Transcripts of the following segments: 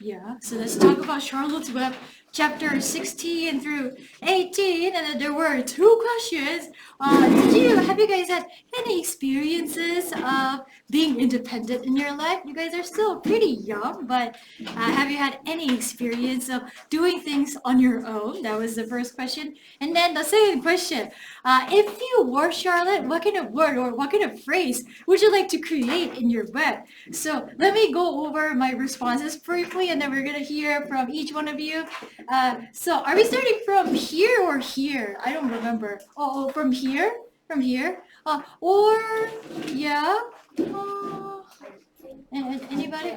Yeah, so let's talk about Charlotte's Web, chapter 16 through 18. And then there were two questions. Have you guys had any experiences of being independent in your life? You guys are still pretty young, but have you had any experience of doing things on your own? That was the first question. And then the second question, if you were Charlotte, what kind of word or what kind of phrase would you like to create in your web? So let me go over my responses briefly, and then we're gonna hear from each one of you. So are we starting from here or here? I don't remember. From here? From here? Or yeah. Uh, Anybody?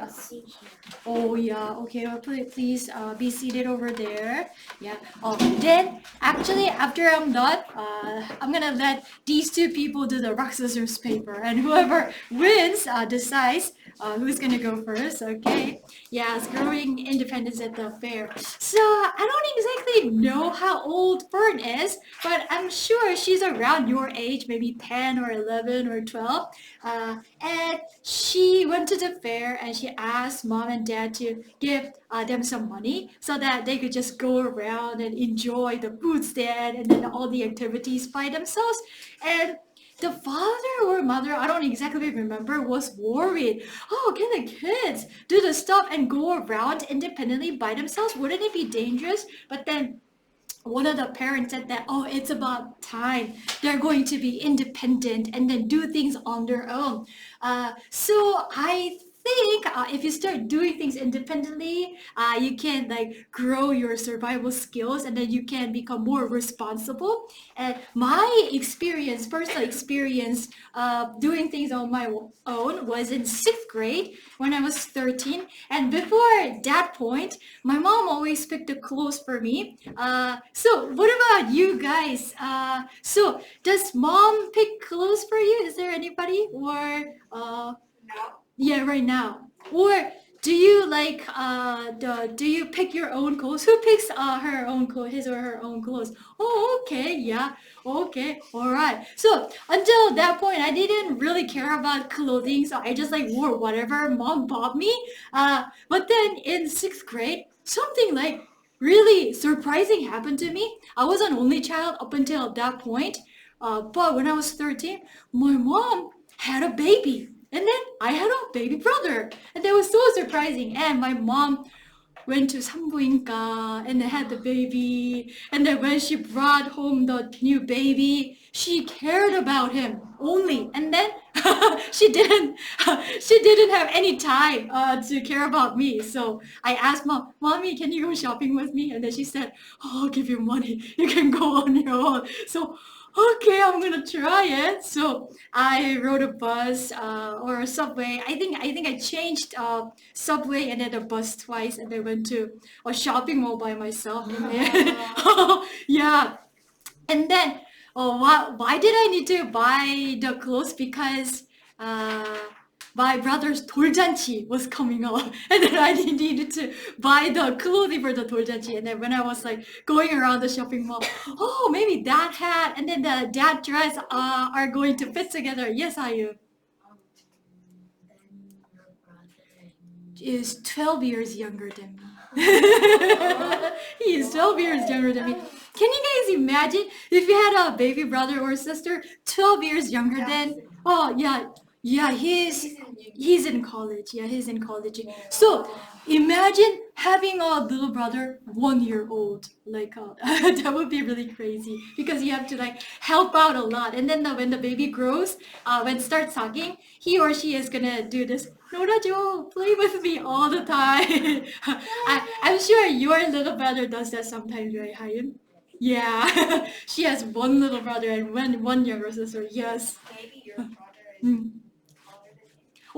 Oh yeah, okay. Well, please be seated over there. Yeah. Oh, then actually after I'm done, I'm gonna let these two people do the rock scissors paper, and whoever wins decides who's gonna go first. Okay. Yeah, it's growing independence at the fair. So I don't exactly know how old Fern is, but I'm sure she's around your age, maybe 10 or 11 or 12. And she went to the fair and she asked mom and dad to give them some money so that they could just go around and enjoy the food stand and then all the activities by themselves. And the father or mother, I don't exactly remember, was worried. Oh, can the kids do the stuff and go around independently by themselves? Wouldn't it be dangerous? But then one of the parents said that, oh, it's about time they're going to be independent and then do things on their own. So I think if you start doing things independently, you can like grow your survival skills and then you can become more responsible. And my experience, personal experience doing things on my own was in sixth grade when I was 13. And before that point, my mom always picked the clothes for me. So what about you guys? So does mom pick clothes for you? Is there anybody? Or yeah, right now. Or do you like do you pick your own clothes? Who picks her own clothes, his or her own clothes? Oh, okay, yeah, okay, all right. So until that point, I didn't really care about clothing, so I just like wore whatever mom bought me. But then in sixth grade, something like really surprising happened to me. I was an only child up until that point. But when I was 13, my mom had a baby. And then I had a baby brother. And that was so surprising. And my mom went to Sanbuinka and then had the baby. And then when she brought home the new baby, she cared about him only. And then she didn't have any time to care about me. So I asked mom, mommy, can you go shopping with me? And then she said, oh, I'll give you money. You can go on your own. So okay, I'm gonna try it. So I rode a bus or a subway. I think I changed subway and then a bus twice, and I went to a shopping mall by myself. And then, yeah, and then why did I need to buy the clothes? Because uh, my brother's 돌잔치 was coming up, and then I needed to buy the clothing for the 돌잔치. And then when I was like going around the shopping mall, oh, maybe that hat and then the that dress are going to fit together. Yes, I is 12 years younger than me. He is 12 years younger than me. Can you guys imagine if you had a baby brother or sister 12 years younger than? Oh, yeah. Yeah, he's in college. Yeah, he's in college. So imagine having a little brother 1 year old. Like that would be really crazy because you have to like help out a lot. And then when the baby grows, when it starts sucking, he or she is gonna do this. 놀아줘, play with me all the time. I'm sure your little brother does that sometimes, right, Hayun? Yeah, she has one little brother and one younger sister. Yes. Mm.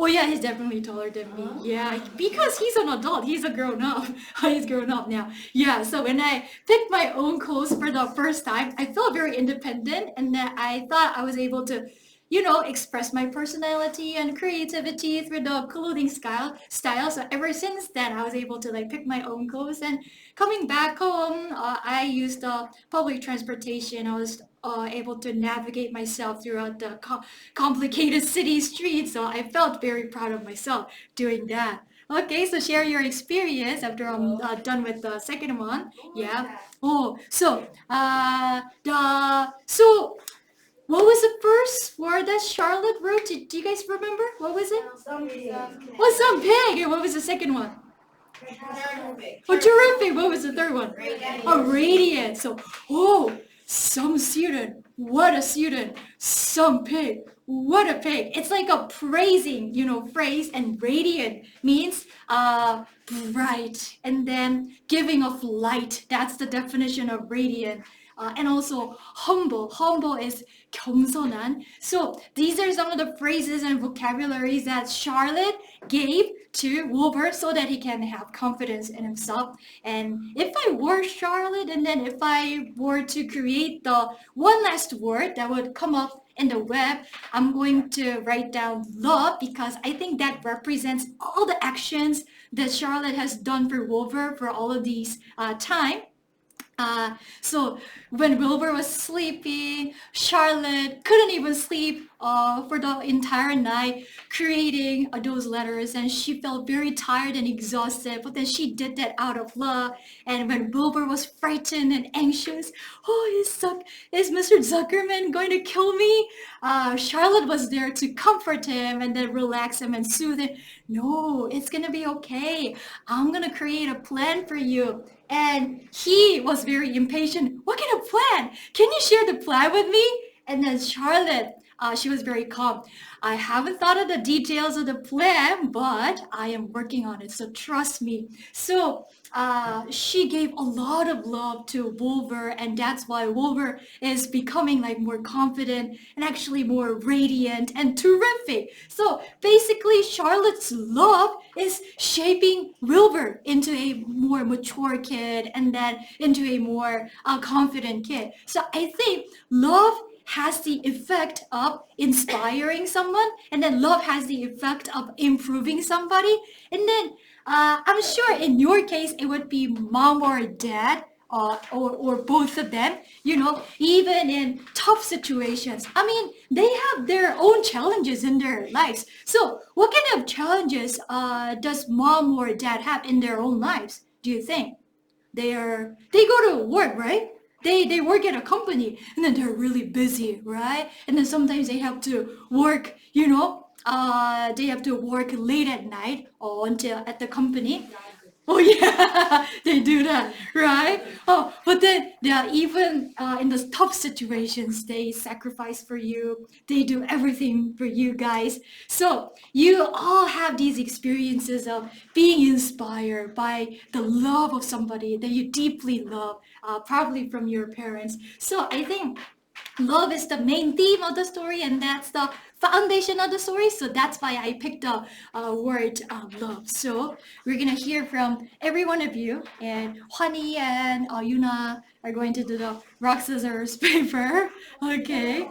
Oh yeah, he's definitely taller than me. Yeah, because he's an adult. He's a grown up. He's grown up now. Yeah. So when I picked my own clothes for the first time, I felt very independent, and that I thought I was able to, express my personality and creativity through the clothing style. So ever since then, I was able to like pick my own clothes. And coming back home, I used public transportation. I was able to navigate myself throughout the complicated city streets. So I felt very proud of myself doing that. Okay, so share your experience after I'm done with the second one. Yeah. Oh, so what was the first word that Charlotte wrote? Do you guys remember? What was it? Oh, some pig. And what was the second one? Oh, terrific. What was the third one? Oh, radiant. So, some student. What a student. Some pig. What a pig. It's like a praising, phrase. And radiant means bright. And then giving off light. That's the definition of radiant. And also humble. Humble is 겸손한. So these are some of the phrases and vocabularies that Charlotte gave to Wilbur so that he can have confidence in himself. And if I were Charlotte, and then if I were to create the one last word that would come up in the web, I'm going to write down love because I think that represents all the actions that Charlotte has done for Wilbur for all of these time. So when Wilbur was sleeping, Charlotte couldn't even sleep for the entire night creating those letters, and she felt very tired and exhausted, but then she did that out of love. And when Wilbur was frightened and anxious, is Mr. Zuckerman going to kill me? Charlotte was there to comfort him and then relax him and soothe him. No, it's gonna be okay. I'm gonna create a plan for you. And he was very impatient. What kind of plan? Can you share the plan with me? And then Charlotte, she was very calm. I haven't thought of the details of the plan, but I am working on it. So trust me. So she gave a lot of love to Wolver, and that's why Wolver is becoming like more confident and actually more radiant and terrific. So basically, Charlotte's love is shaping Wilbur into a more mature kid and then into a more confident kid. So I think love has the effect of inspiring someone, and then love has the effect of improving somebody. And then I'm sure in your case it would be mom or dad, or both of them, even in tough situations. I mean, they have their own challenges in their lives. So what kind of challenges does mom or dad have in their own lives, do you think? They go to work, right? They work at a company, and then they're really busy, right? And then sometimes they have to work, they have to work late at night or until at the company. Oh yeah, they do that, right? Oh, but then they are even in the tough situations, they sacrifice for you. They do everything for you guys. So you all have these experiences of being inspired by the love of somebody that you deeply love, probably from your parents. So I think love is the main theme of the story, and that's the foundation of the story. So that's why I picked the word love. So we're gonna hear from every one of you, and Hwani and Yuna are going to do the rock scissors paper. Okay.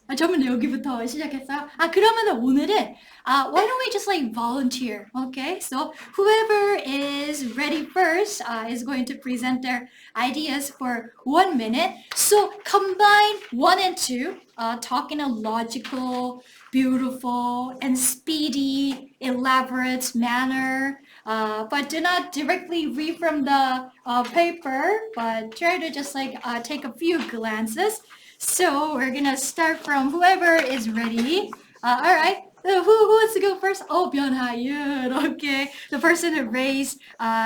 저는 여기부터 시작했어요. 그러면은 오늘은 why don't we just like volunteer? Okay, so whoever is ready first is going to present their ideas for 1 minute. So combine 1 and 2, talk in a logical, beautiful, and speedy, elaborate manner. But do not directly read from the paper, but try to just like take a few glances. So we're gonna start from whoever is ready. All right. Who wants to go first? Oh, Byung-ha-yoon. Okay. The person who raised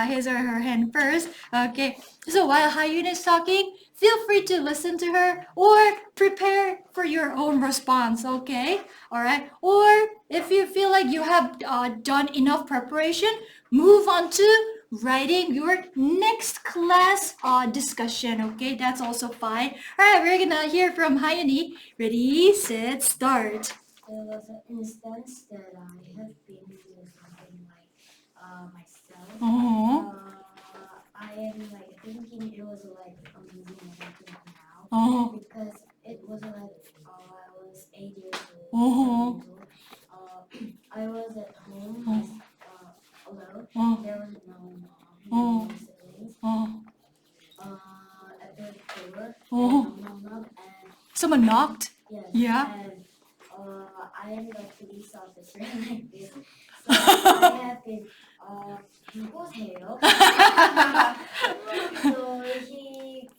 his or her hand first. Okay. So while Ha-yoon is talking, feel free to listen to her or prepare for your own response. Okay. All right. Or if you feel like you have done enough preparation, move on to writing your next class discussion. Okay, that's also fine. All right, we're gonna hear from Hayani. Ready, set, start. There was an instance that I have been through something like myself. Oh. I am like thinking it was like amazing until now Oh. because it was like I was 8 years old. Oh. I was at home alone. Oh. There was no mom, Oh. no siblings. Oh. At the door, Oh. mom knocked and Someone knocked. yes, Yeah. and I am like police officer like this. So I have been 누구세요? So he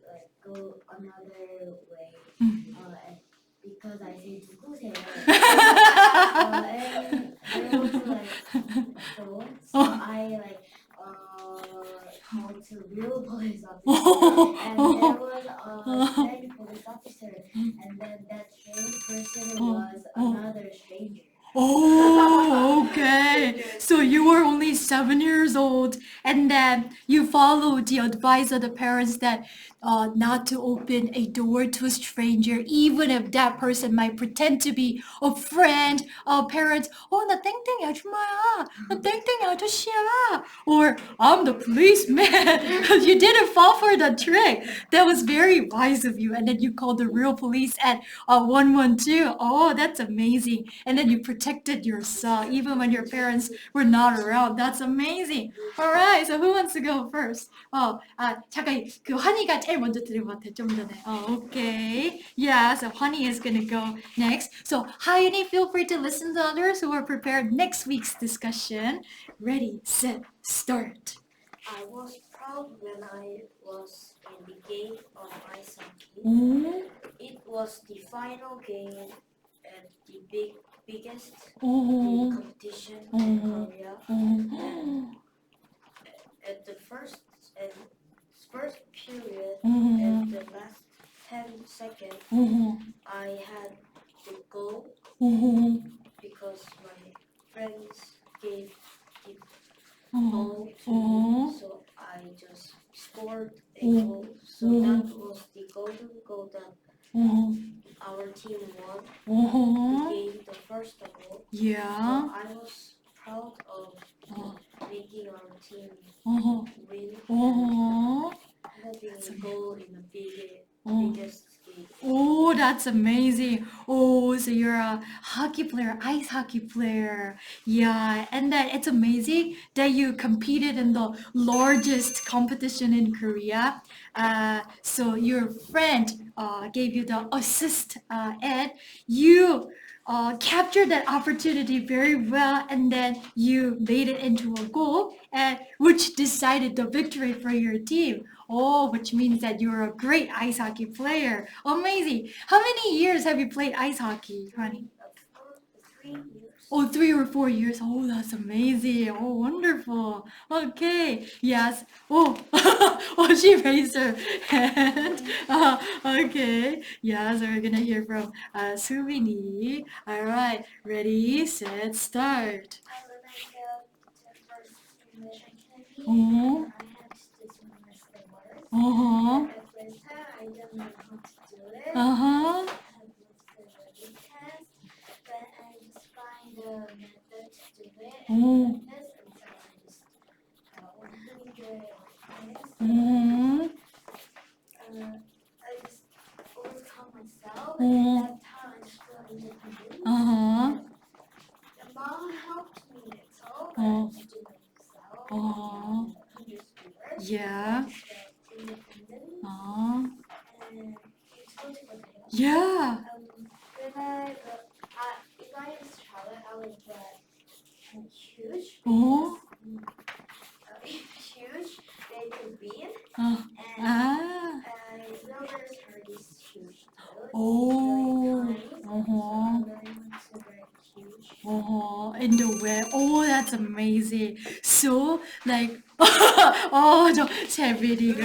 like go another way and because I say 누구세요? And there was like phone, so I like called to real police officer, and there was a strange police officer, and then that strange person was another stranger. Oh, okay. So you were only 7 years old, and then you followed the advice of the parents that not to open a door to a stranger, even if that person might pretend to be a friend, a parent. Oh, 나 땡땡이 아줌마야. 나 땡땡이 아저씨야. Or I'm the policeman. You didn't fall for the trick. That was very wise of you. And then you called the real police at 112. Oh, that's amazing. And then you protected yourself even when your parents were not around. That's amazing. All right. So who wants to go first? 잠깐 그 환희가 제일 먼저 들은 것 같아. 좀 전에. Okay. Yeah. So Honey is gonna go next. So Hayuni, feel free to listen to others who are prepared next week's discussion. Ready, set, start. I was proud when I was in the game of ice hockey. Oh. It was the final game and the biggest Oh. competition in Korea. Oh. At the first period Oh. and the last 10 seconds, Oh. I had to go Oh. because my friends gave the Oh. goal to Oh. me, so I just scored a Oh. goal. So Oh. that was the golden goal that Oh. our team won. Oh. The game, the first of all. Yeah. So I was proud of making our team Oh. win Oh. and having a goal in the Oh. biggest game. Oh, that's amazing. Oh, so you're a hockey player, ice hockey player. Yeah, and that it's amazing that you competed in the largest competition in Korea. So your friend gave you the assist, and you captured that opportunity very well, and then you made it into a goal, and which decided the victory for your team. Oh, which means that you're a great ice hockey player. Amazing. How many years have you played ice hockey, honey? 3 years. Oh, 3 or 4 years. Oh, that's amazing. Oh, wonderful. Okay. Yes. Oh, oh, she raised her hand. Okay. Yeah, so we're gonna hear from Subini. All right. Ready, set, start. When I got to first English academy, Oh. I had to memorize the words. Uh-huh. At first time, I didn't know how to do it. Uh-huh. I had looked at the test, but I just find a method to do it. Oh. And so I just wanted to do it like this. Mm-hmm. I just overcome myself. Oh. And at that time, I just feel independent. Uh-huh. And mom helped me so I Oh. had to do it myself. Oh. Understood. Yeah. Independent. And it's going to go there. Yeah. If I was Charlotte, I would get huge. Oh. Huge, they could win. Uh, And ah. Wilbur's heart is huge too. Oh. It's really tiny. Uh-huh. So I really want to get huge. Oh, in the way. Oh, that's amazing. So, like, 저 재밌게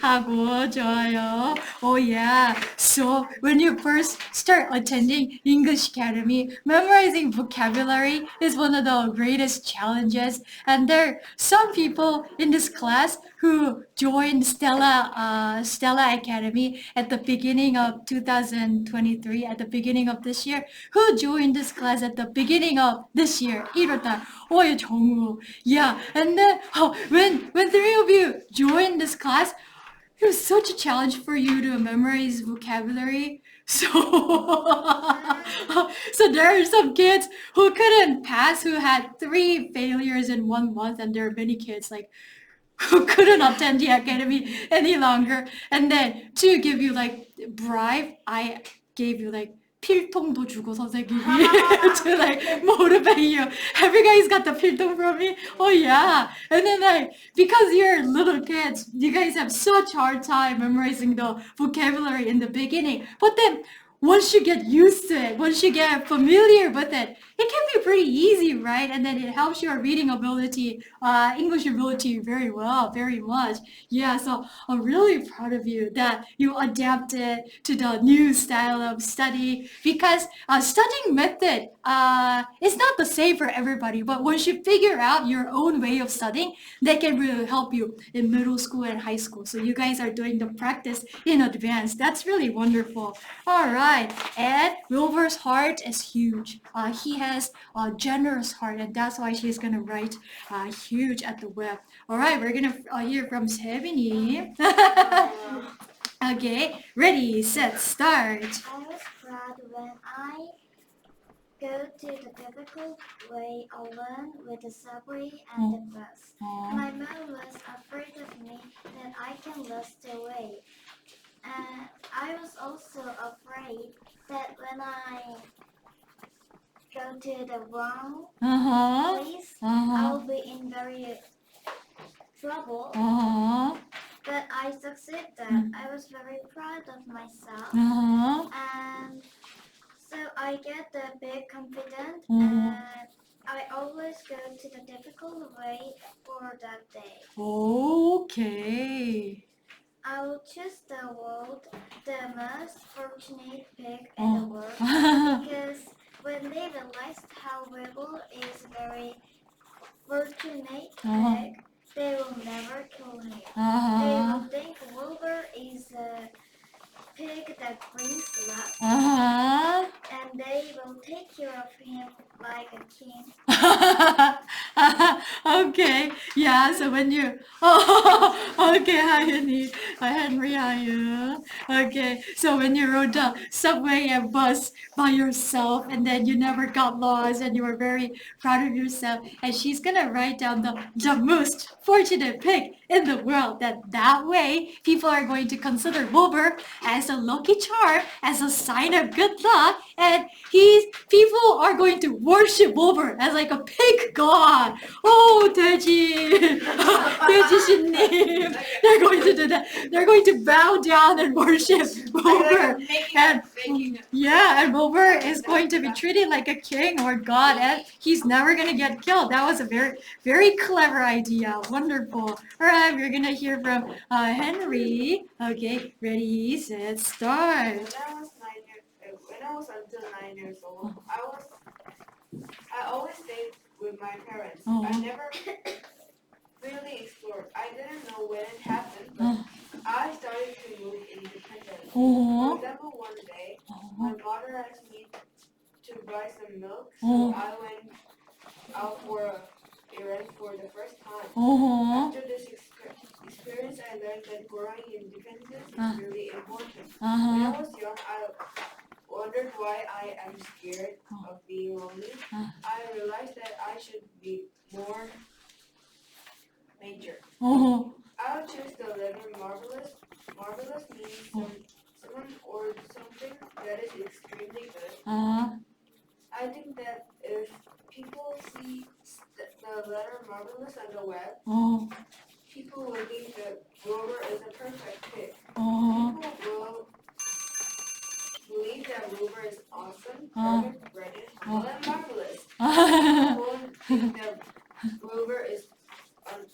하고 좋아요. Oh, yeah. So, when you first start attending English Academy, memorizing vocabulary is one of the greatest challenges. And there are some people in this class who joined Stella Academy at the beginning of 2023, at the beginning of this year, who joined this class at the beginning of this year, 1월달. Oh, 정우. Yeah, and then when three of you joined this class, it was such a challenge for you to memorize vocabulary. So, so there are some kids who couldn't pass, who had 3 failures in 1 month, and there are many kids like who couldn't attend the academy any longer. And then to give you like bribe, I gave you like 필통도 주고 선생님이 to like motivate you. Have you guys got the 필통 from me? Oh yeah. And then like because you're little kids, you guys have such hard time memorizing the vocabulary in the beginning. But then once you get used to it, once you get familiar with it, it can be pretty easy, right? And then it helps your reading ability, English ability very well, very much. Yeah, so I'm really proud of you that you adapted to the new style of study because studying method is not the same for everybody. But once you figure out your own way of studying, that can really help you in middle school and high school. So you guys are doing the practice in advance. That's really wonderful. All right, and Wilbur's heart is huge. He has a generous heart, and that's why she's gonna write huge at the web. All right, we're gonna hear from Sebini. Okay, ready, set, start. I was proud when I go to the typical way alone with the subway and the bus. My mom was afraid of me that I can lose the way. And I was also afraid that when I go to the wrong place, I'll be in very trouble. But I succeeded. I was very proud of myself. And so I get the big confidence and I always go to the difficult way for that day. Okay. I will choose the world, the most fortunate pig in the world, because when they realized how Rebel is very fortunate pig, they will never kill him. They will think Wilbur is a pig that brings luck, and they will take care of him like a king. Okay, yeah, so when you, okay, hi, Henry, how are you? Okay, so when you rode the subway and bus by yourself and then you never got lost and you were very proud of yourself, and she's gonna write down the most fortunate pig in the world, that way people are going to consider Wilbur as a lucky charm, as a sign of good luck, and people are going to worship Wilbur as like a pig god. Oh, 돼지, 돼지신님. They're going to do that. They're going to bow down and worship Wilbur. And yeah, and Wilbur is going to be treated like a king or god, and he's never going to get killed. That was a very, very clever idea. Wonderful. All right, we're going to hear from Henry. Okay, ready, set, start. When I was until 9 years old, I always stayed with my parents. I never really explored. I didn't know when it happened, but I started to move independently. For example, one day, my mother asked me to buy some milk, so I went out for a errand for the first time. After this experience, I learned that growing independence is really important. When I was young, I wondered why I am scared of being lonely. I realized that I should be more nature. I'll choose the letter marvelous. Marvelous means someone or something that is extremely good. I think that if people see the letter marvelous on the web, people will think that Wilbur is a perfect pig. People will believe that Wilbur is awesome, perfect, brilliant, humble, and marvelous. People won't think that Wilbur is an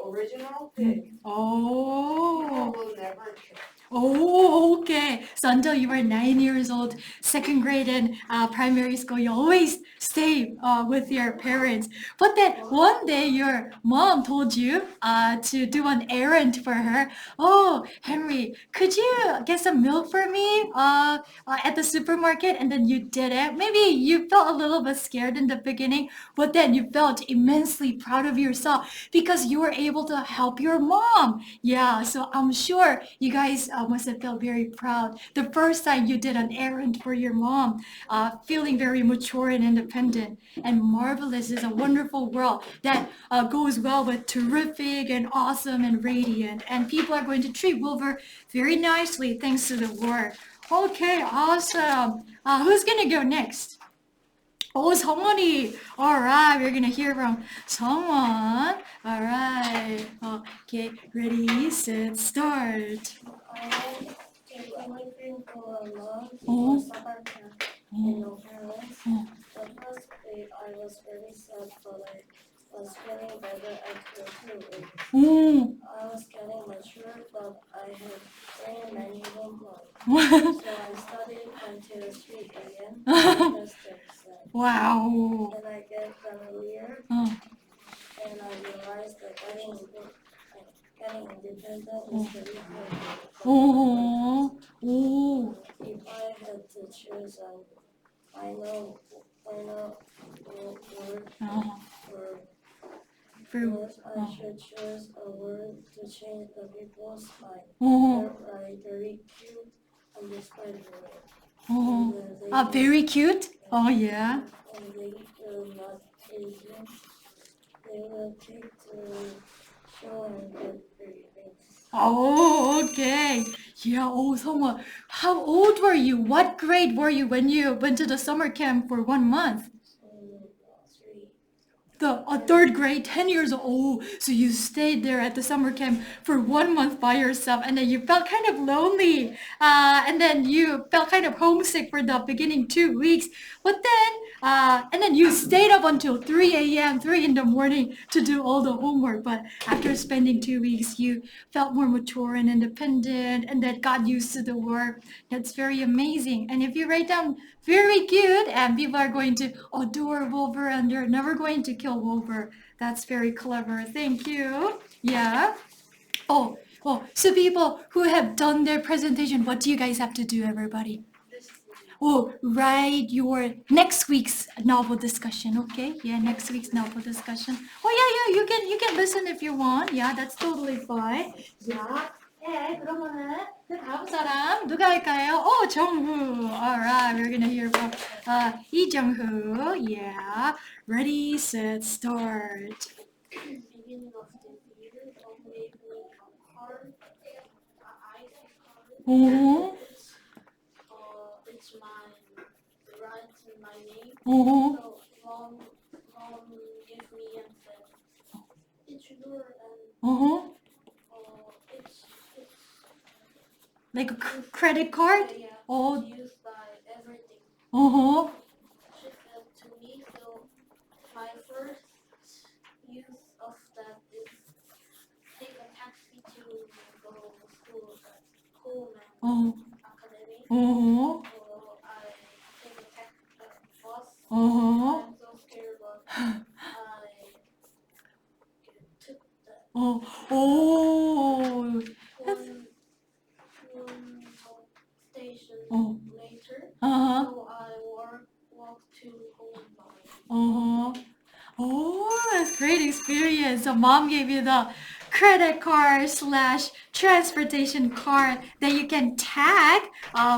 original pig. People will never kill. Oh, okay. So until you were 9 years old, second grade and primary school, you always stay with your parents. But then one day your mom told you to do an errand for her. Oh, Henry, could you get some milk for me at the supermarket? And then you did it. Maybe you felt a little bit scared in the beginning, but then you felt immensely proud of yourself because you were able to help your mom. Yeah, so I'm sure you guys must have felt very proud the first time you did an errand for your mom, feeling very mature and independent. And marvelous is a wonderful world that goes well with terrific and awesome and radiant. And people are going to treat Wilbur very nicely thanks to the war. Okay, awesome. Who's gonna go next? Oh, 성원이. Alright, we're gonna hear from someone. Alright. Okay, ready, set, start. I went for a month Oh. for summer camp in no parents. Oh. The first week I was very sad, but I was getting better after 2 weeks. Oh. I was getting mature, but I had very many homework. So I studied until 3 a.m. just to exam. Wow. Then I get familiar Oh. and I realized that getting independent is very hard. Oh. Oh. If I had to choose an final word Oh. for words, I should choose a word to change the people's mind. Oh. They're very cute and describable. Oh. And they Very cute. Oh, yeah. and they will not aging. They will take to show and get very things. Oh, okay. Yeah, oh, someone. How old were you? What grade were you when you went to the summer camp for 1 month? 3. Third grade, 10 years old. So you stayed there at the summer camp for 1 month by yourself, and then you felt kind of lonely. And then you felt kind of homesick for the beginning 2 weeks. But then, and then you stayed up until 3 a.m., 3 in the morning to do all the homework. But after spending 2 weeks, you felt more mature and independent, and then got used to the work. That's very amazing. And if you write down very cute, and people are going to adore Wolver, and they're never going to kill Wolver. That's very clever. Thank you. Yeah. Oh, so people who have done their presentation, what do you guys have to do, everybody? Oh, write your next week's novel discussion, okay? Yeah, next week's novel discussion. Oh, yeah, you can listen if you want. Yeah, that's totally fine. Yeah. 네, 그러면은 그 다음 사람 누가 할까요? 정후. Alright, we're gonna hear from 이정후. Yeah. Ready, set, start. Beginning of the year, don't make me a card, ID card. Oh. It's my right in my name. Oh. So mom gave me and said, it's your and it's Like a credit card? yeah, Oh. it's used by everything. She said to me, so my first use of that is take a taxi to go to school at Coleman Academy. So I take a bus. I'm so scared, but I took that. One station later. So I walked to home. Oh, that's great experience. So mom gave you the credit card / transportation card that you can tag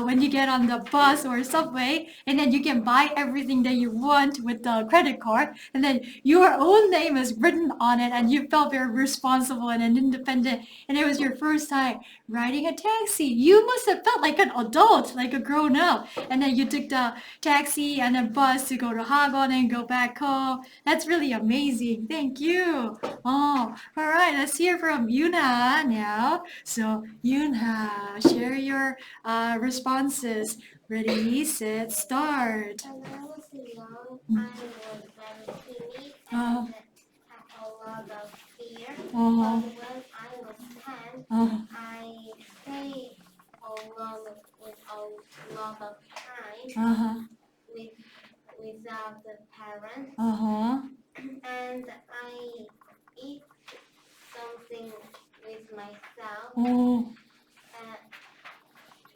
when you get on the bus or subway, and then you can buy everything that you want with the credit card, and then your own name is written on it, and you felt very responsible and independent, and it was your first time riding a taxi. You must have felt like an adult, like a grown up, and then you took the taxi and a bus to go to Hagon and go back home. That's really amazing. Thank you. All right, let's hear from Yuna now. So Yuna, share your responses. Ready, set, start. When I was young, I was very timid and had a lot of fear. But when I was 10, I stayed alone with a lot of time without the parents. And I eat something with myself.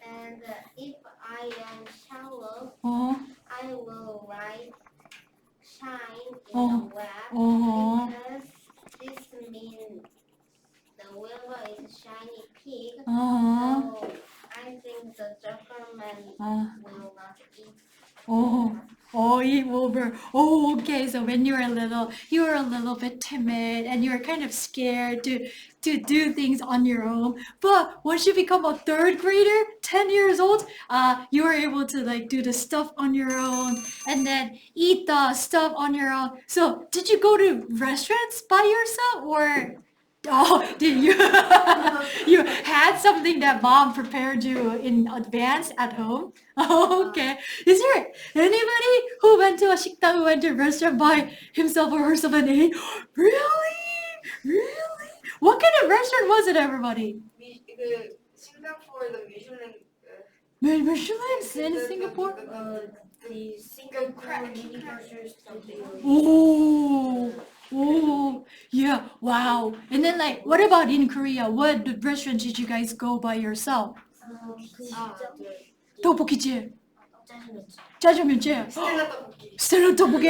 And if I am shallow, I will write shine in the web because this means the willow is a shiny pig. So I think the Jokerman will not eat. Eat Wolver Wilbur. Oh, okay. So when you were little, you were a little bit timid and you were kind of scared to do things on your own. But once you become a third grader, 10 years old, you were able to like do the stuff on your own and then eat the stuff on your own. So did you go to restaurants by yourself or did you you had something that mom prepared you in advance at home? Okay. Is there anybody who went to a 식당, who went to a restaurant by himself or herself and ate? Really? Really? What kind of restaurant was it, everybody? 그 싱가포르 the Michelin Michelin's in Singapore? The Singapore Universal Studio. Oh, yeah, wow. And then like, what about in Korea? What restaurant did you guys go by yourself? 떡볶이집, 짜장면집, 스텔라 떡볶이. 스텔라 떡볶이.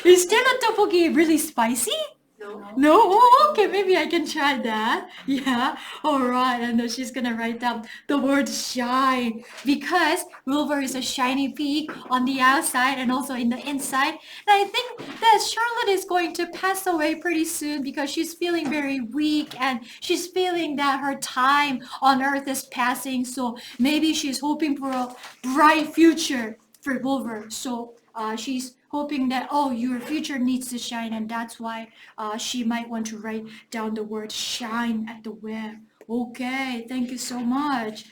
Is Stella 떡볶이 really spicy? No. No? Oh, okay, maybe I can try that. Yeah, alright. And then she's gonna write down the word shine because Wilbur is a shiny peak on the outside and also in the inside. And I think that Charlotte is going to pass away pretty soon because she's feeling very weak and she's feeling that her time on earth is passing. So maybe she's hoping for a bright future for Wilbur. So she's hoping that, oh, your future needs to shine, and that's why she might want to write down the word shine at the web. Okay, thank you so much.